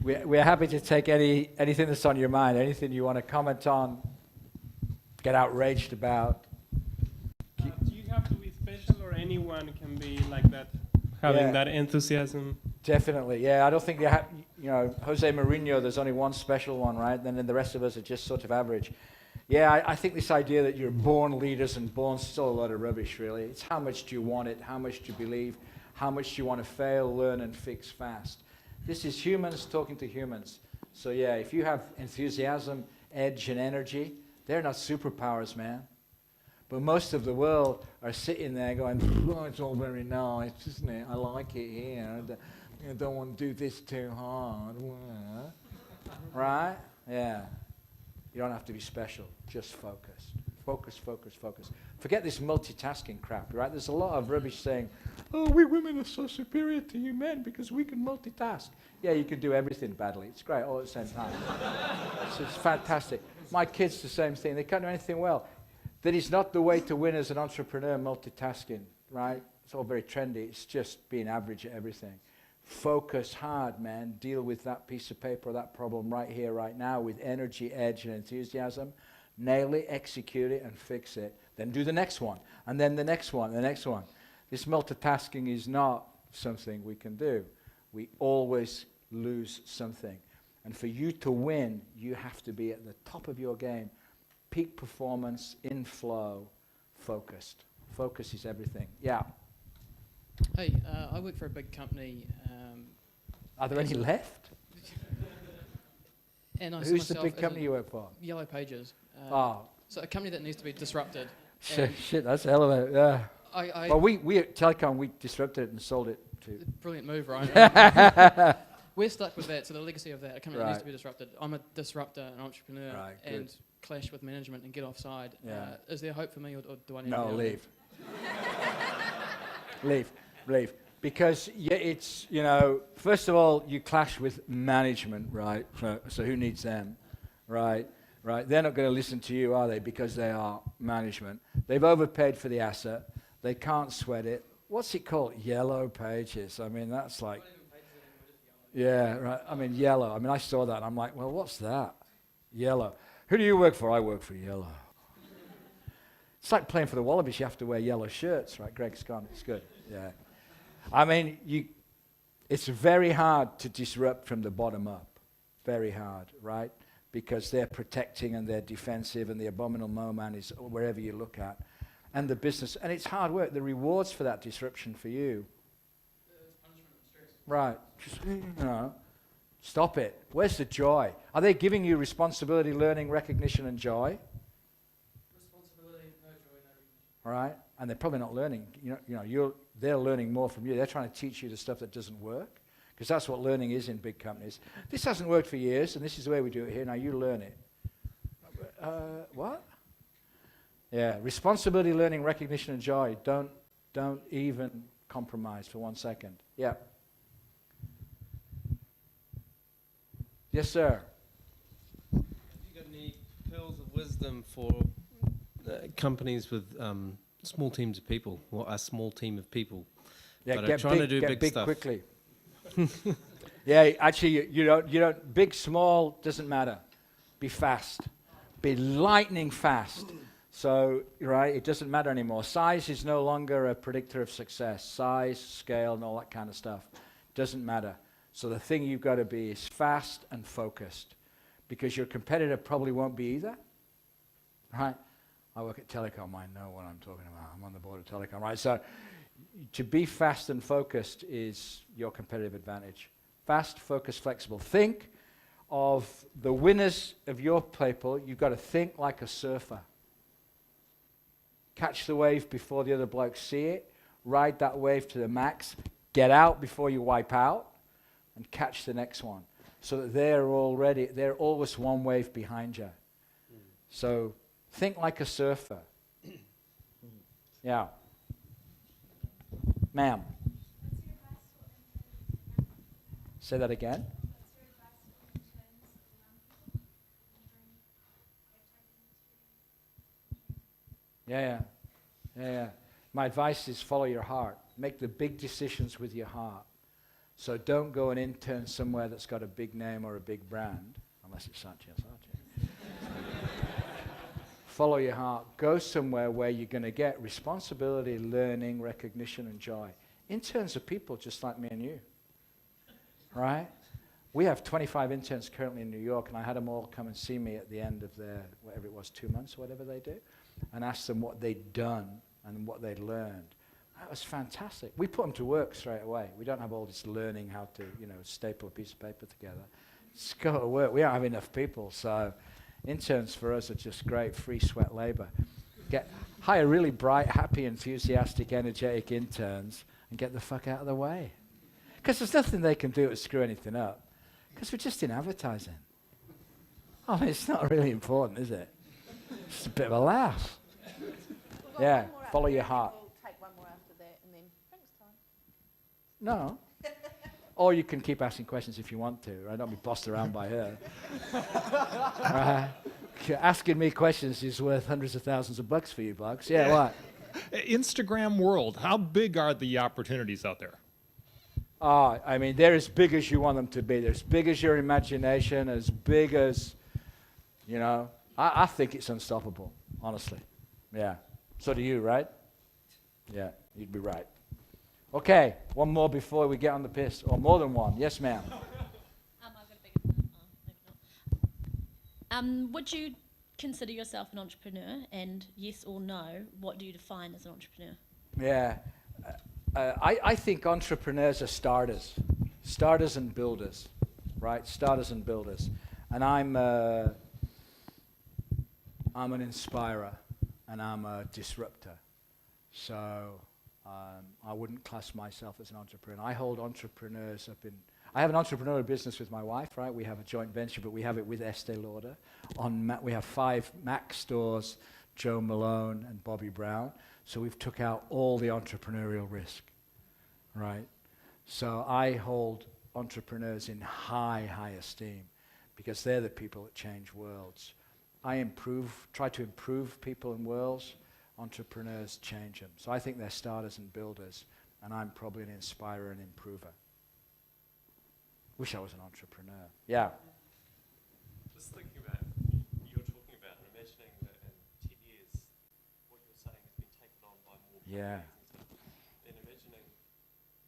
we're happy to take anything that's on your mind, anything you want to comment on, get outraged about. Do you have to be special, or anyone can be like that, having that enthusiasm? Definitely, yeah. I don't think Jose Mourinho, there's only one special one, right? Then the rest of us are just sort of average. Yeah, I think this idea that you're born leaders and born still a lot of rubbish, really. It's how much do you want it, how much do you believe, how much do you want to fail, learn, and fix fast. This is humans talking to humans. So yeah, if you have enthusiasm, edge, and energy, they're not superpowers, man. But most of the world are sitting there going, oh, it's all very nice, isn't it? I like it here. I don't want to do this too hard. Right? Yeah. You don't have to be special, just focus. Focus, focus, focus. Forget this multitasking crap, right? There's a lot of rubbish saying, oh, we women are so superior to you men because we can multitask. Yeah, you can do everything badly. It's great all at the same time. It's fantastic. My kids, the same thing. They can't do anything well. That is not the way to win as an entrepreneur, multitasking, right? It's all very trendy. It's just being average at everything. Focus hard, man. Deal with that piece of paper or that problem right here, right now with energy, edge, and enthusiasm. Nail it, execute it, and fix it. Then do the next one, and then the next one, the next one. This multitasking is not something we can do. We always lose something. And for you to win, you have to be at the top of your game. Peak performance, in flow, focused. Focus is everything. Yeah. Hey, I work for a big company. Are there any left? And I Who's the big company you work for? Yellow Pages. So a company that needs to be disrupted. Shit, that's a hell of a, yeah. Well, we at Telecom, we disrupted it and sold it to... Brilliant move, right? We're stuck with that, so the legacy of that, a company that needs to be disrupted. I'm a disruptor, an entrepreneur, and clash with management and get offside. Yeah. Is there hope for me, or do I need No, to leave. Leave. Because it's, first of all, you clash with management, right? So who needs them, right? They're not going to listen to you, are they? Because they are management. They've overpaid for the asset. They can't sweat it. What's it called? Yellow Pages. I mean, that's like... Yeah, right. I mean, yellow. I mean, I saw that, and I'm like, well, what's that? Yellow. Who do you work for? I work for Yellow. It's like playing for the Wallabies. You have to wear yellow shirts, right? Greg's gone. It's good. Yeah. I mean, it's very hard to disrupt from the bottom up. Very hard, right? Because they're protecting and they're defensive, and the abominable moment is wherever you look at. And the business, and it's hard work. The rewards for that disruption for you. punishment and stress. Right. Just, stop it. Where's the joy? Are they giving you responsibility, learning, recognition, and joy? Responsibility, no joy, no recognition. All right? And they're probably not learning. They're learning more from you. They're trying to teach you the stuff that doesn't work, because that's what learning is in big companies. This hasn't worked for years, and this is the way we do it here. Now you learn it. What? Yeah, responsibility, learning, recognition, and joy. Don't even compromise for 1 second. Yeah. Yes, sir. Have you got any pearls of wisdom for companies with small teams of people, or a small team of people Yeah, that are trying to do big stuff quickly. Yeah, actually, you don't. Big, small doesn't matter. Be fast. Be lightning fast. So, right, it doesn't matter anymore. Size is no longer a predictor of success. Size, scale, and all that kind of stuff doesn't matter. So the thing you've got to be is fast and focused, because your competitor probably won't be either. Right? I work at Telecom. I know what I'm talking about. I'm on the board of Telecom, right? So to be fast and focused is your competitive advantage. Fast, focused, flexible. Think of the winners of your people. You've got to think like a surfer. Catch the wave before the other blokes see it. Ride that wave to the max. Get out before you wipe out. And catch the next one. So that they're always one wave behind you. So think like a surfer. Yeah. Ma'am. Say that again. Yeah. My advice is follow your heart. Make the big decisions with your heart. So don't go and intern somewhere that's got a big name or a big brand, unless it's Sanchez. Follow your heart. Go somewhere where you're going to get responsibility, learning, recognition, and joy. Interns are people just like me and you, right? We have 25 interns currently in New York, and I had them all come and see me at the end of their, whatever it was, 2 months, whatever they do, and ask them what they'd done and what they'd learned. That was fantastic. We put them to work straight away. We don't have all this learning how to, staple a piece of paper together. Just go to work. We don't have enough people, so interns for us are just great, free sweat labor. Hire really bright, happy, enthusiastic, energetic interns and get the fuck out of the way. Because there's nothing they can do to screw anything up. Because we're just in advertising. I mean, it's not really important, is it? It's a bit of a laugh. Yeah, follow your heart. We'll take one more after that and then thanks, time. No. Or you can keep asking questions if you want to, right? Don't be bossed around by her. Right? Asking me questions is worth hundreds of thousands of bucks for you, bucks. Yeah, what? Instagram world, how big are the opportunities out there? I mean, they're as big as you want them to be. They're as big as your imagination, as big as, I think it's unstoppable, honestly. Yeah. So do you, right? Yeah, you'd be right. Okay, one more before we get on the piss, or more than one. Yes, ma'am. I've got a bigger one. Oh, maybe not. Would you consider yourself an entrepreneur? And yes or no, what do you define as an entrepreneur? Yeah. I think entrepreneurs are starters and builders, right? Starters and builders. And I'm an inspirer, and I'm a disruptor. So I wouldn't class myself as an entrepreneur. I hold entrepreneurs up in... I have an entrepreneurial business with my wife, right? We have a joint venture, but we have it with Estee Lauder. We have 5 Mac stores, Joe Malone and Bobby Brown. So we've took out all the entrepreneurial risk, right? So I hold entrepreneurs in high esteem because they're the people that change worlds. I try to improve people and worlds. Entrepreneurs change them. So I think they're starters and builders, and I'm probably an inspirer and improver. Wish I was an entrepreneur. Yeah. Just thinking about, you're talking about and imagining that in 10 years, what you're saying has been taken on by more people. Yeah. Then imagining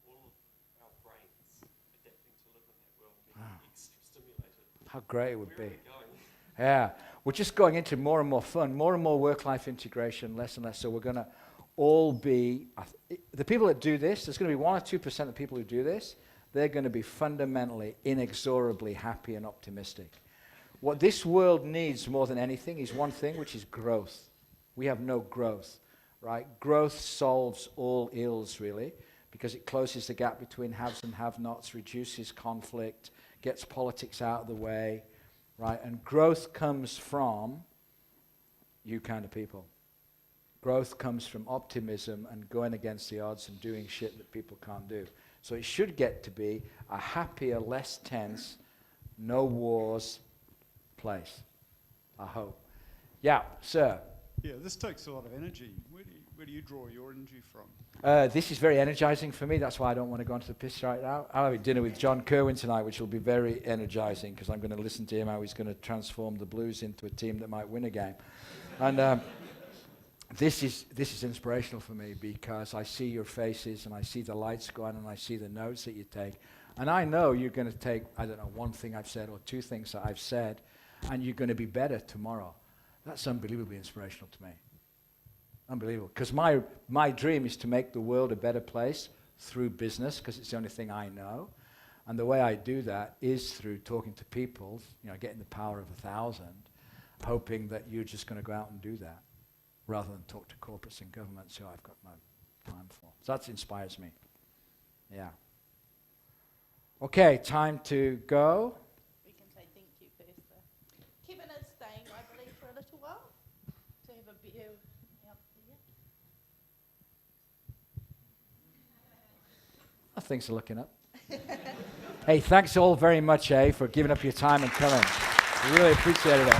all of our brains adapting to live in that world and being extra stimulated. How great it would be. Where are we going? Yeah. We're just going into more and more fun, more and more work-life integration, less and less. So we're going to all be, the people that do this, there's going to be 1 or 2% of people who do this, they're going to be fundamentally, inexorably happy and optimistic. What this world needs more than anything is one thing, which is growth. We have no growth, right? Growth solves all ills, really, because it closes the gap between haves and have-nots, reduces conflict, gets politics out of the way, right? And growth comes from you kind of people. Growth comes from optimism and going against the odds and doing shit that people can't do. So it should get to be a happier, less tense, no wars place, I hope. Yeah, sir. Yeah, this takes a lot of energy. Where do you draw your energy from? This is very energizing for me. That's why I don't want to go onto the piss right now. I'll have dinner with John Kerwin tonight, which will be very energizing because I'm going to listen to him how he's going to transform the Blues into a team that might win a game. And this is inspirational for me because I see your faces and I see the lights go on and I see the notes that you take. And I know you're going to take, I don't know, one thing I've said or 2 things that I've said, and you're going to be better tomorrow. That's unbelievably inspirational to me. Unbelievable. Because my dream is to make the world a better place through business, because it's the only thing I know. And the way I do that is through talking to people, getting the power of 1,000, hoping that you're just going to go out and do that, rather than talk to corporates and governments who I've got no time for. So that inspires me. Yeah. Okay, time to go. We can say thank you first. Kevin is staying, I believe, for a little while to have a beer out there. Oh, things are looking up. Hey, thanks all very much, for giving up your time and coming. We really appreciate it.